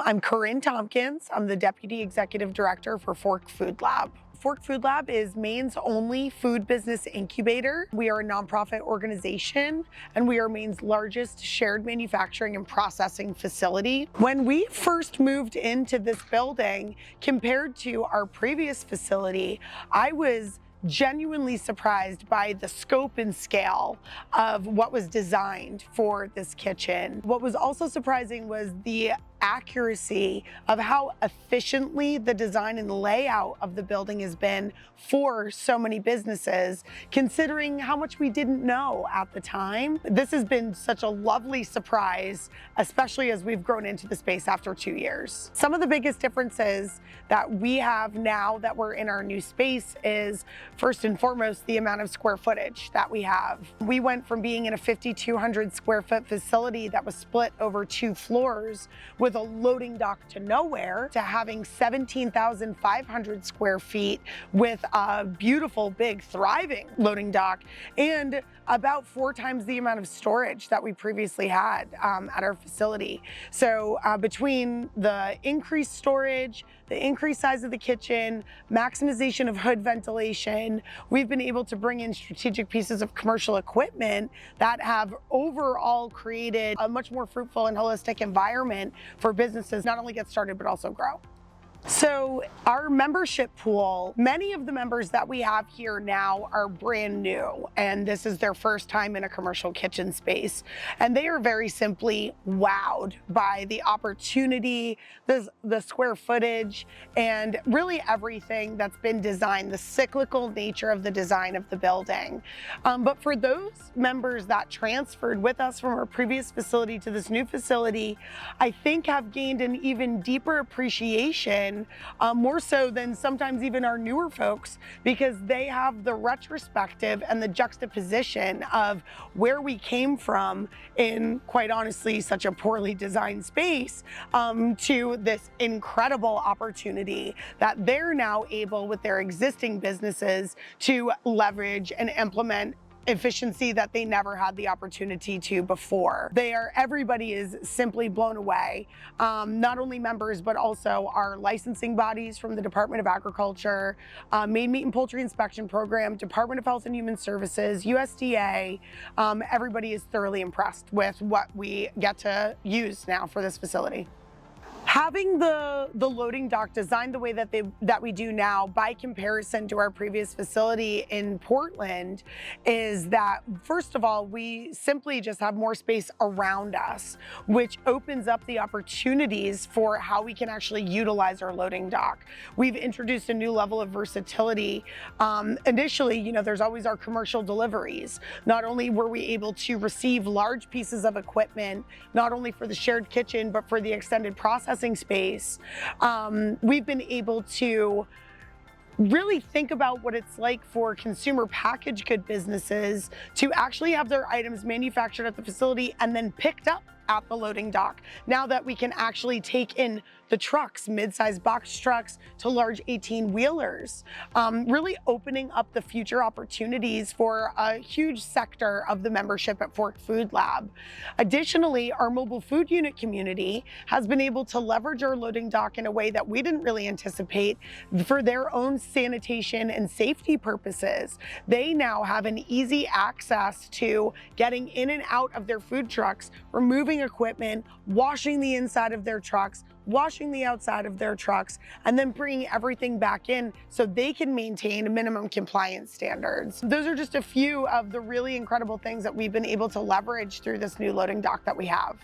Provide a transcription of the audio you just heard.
I'm Corinne Tompkins. I'm the Deputy Executive Director for Fork Food Lab. Fork Food Lab is Maine's only food business incubator. We are a nonprofit organization, and we are Maine's largest shared manufacturing and processing facility. When we first moved into this building, compared to our previous facility, I was genuinely surprised by the scope and scale of what was designed for this kitchen. What was also surprising was the accuracy of how efficiently the design and layout of the building has been for so many businesses, considering how much we didn't know at the time. This has been such a lovely surprise, especially as we've grown into the space after 2 years. Some of the biggest differences that we have now that we're in our new space is, first and foremost, the amount of square footage that we have. We went from being in a 5,200 square foot facility that was split over 2 floors with a loading dock to nowhere, to having 17,500 square feet with a beautiful, big, thriving loading dock, and about 4 times the amount of storage that we previously had at our facility. So between the increased storage, the increased size of the kitchen, maximization of hood ventilation, we've been able to bring in strategic pieces of commercial equipment that have overall created a much more fruitful and holistic environment for businesses not only get started, but also grow. So our membership pool, many of the members that we have here now are brand new, and this is their first time in a commercial kitchen space. And they are very simply wowed by the opportunity, the square footage, and really everything that's been designed, the cyclical nature of the design of the building. But for those members that transferred with us from our previous facility to this new facility, I think have gained an even deeper appreciation, more so than sometimes even our newer folks, because they have the retrospective and the juxtaposition of where we came from in, quite honestly, such a poorly designed space, to this incredible opportunity that they're now able, with their existing businesses, to leverage and implement efficiency that they never had the opportunity to before. Everybody is simply blown away. Not only members, but also our licensing bodies from the Department of Agriculture, Maine Meat and Poultry Inspection Program, Department of Health and Human Services, USDA. Everybody is thoroughly impressed with what we get to use now for this facility. Having the loading dock designed the way that we do now, by comparison to our previous facility in Portland, is that, first of all, we simply just have more space around us, which opens up the opportunities for how we can actually utilize our loading dock. We've introduced a new level of versatility. Initially, there's always our commercial deliveries. Not only were we able to receive large pieces of equipment, not only for the shared kitchen, but for the extended processing space, we've been able to really think about what it's like for consumer packaged good businesses to actually have their items manufactured at the facility and then picked up at the loading dock. Now that we can actually take in the trucks, mid-sized box trucks to large 18-wheelers, really opening up the future opportunities for a huge sector of the membership at Fork Food Lab. Additionally, our mobile food unit community has been able to leverage our loading dock in a way that we didn't really anticipate for their own sanitation and safety purposes. They now have an easy access to getting in and out of their food trucks, removing equipment, washing the inside of their trucks, washing the outside of their trucks, and then bringing everything back in so they can maintain minimum compliance standards. Those are just a few of the really incredible things that we've been able to leverage through this new loading dock that we have.